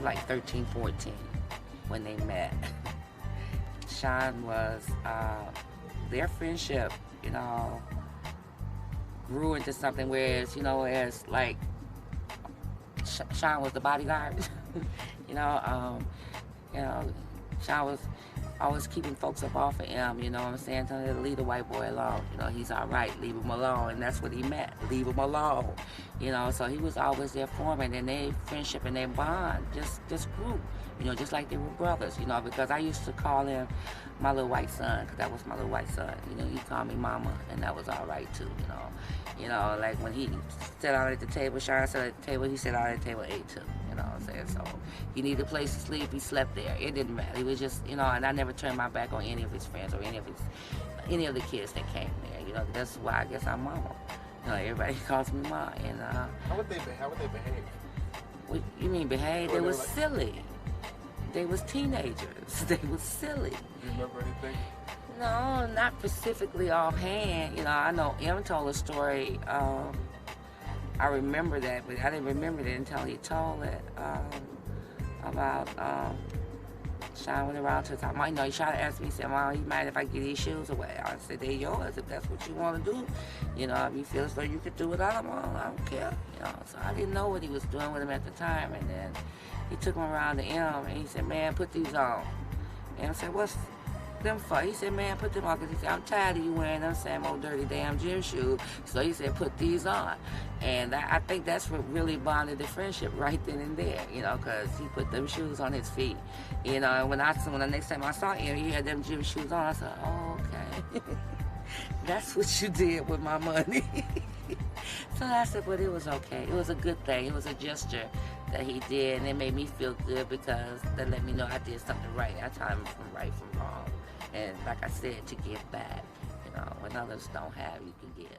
like 13, 14 when they met. Sean was, their friendship, you know, grew into something where it's, you know, as like Sean was the bodyguard. you know, um, you know, Sean was always keeping folks up off of him, you know what I'm saying? Telling him to leave the white boy alone. You know, he's all right, leave him alone. And that's what he meant, leave him alone. You know, so he was always there for me. And then their friendship and their bond just grew, you know, just like they were brothers, you know, because I used to call him my little white son, because that was my little white son. You know, he called me mama, and that was all right too, you know. You know, like when he sat down at the table, Sean sat at the table, he sat down at the table, ate too. You know what I'm saying? So he needed a place to sleep, he slept there. It didn't matter. He was just, you know, and I never turned my back on any of his friends or any of the kids that came there. You know, that's why I guess I'm mama. You know, everybody calls me mom. And how would they behave? What you mean behave? They Or was like, silly. They was teenagers. They was silly. do you remember anything? No, not specifically offhand. You know, I know M told a story. I remember that, but I didn't remember it until he told it about Sean went around to the top. You know, he tried to ask me, he said, Mom, you mind if I give these shoes away? I said, they're yours if that's what you want to do. You know, if you feel as though you could do without them, I don't care. You know, so I didn't know what he was doing with them at the time. And then he took them around to M, and he said, man, put these on. And I said, what's them for? He said, man, put them on, because he said, I'm tired of you wearing them same old dirty damn gym shoes. So he said, put these on. And I think that's what really bonded the friendship right then and there, you know, because he put them shoes on his feet. You know, and when the next time I saw him, he had them gym shoes on. I said, oh, okay. That's what you did with my money. So I said, but it was okay. It was a good thing. It was a gesture that he did, and it made me feel good because that let me know I did something right. I taught him from right from wrong. And like I said, to give back. You know, when others don't have, you can give.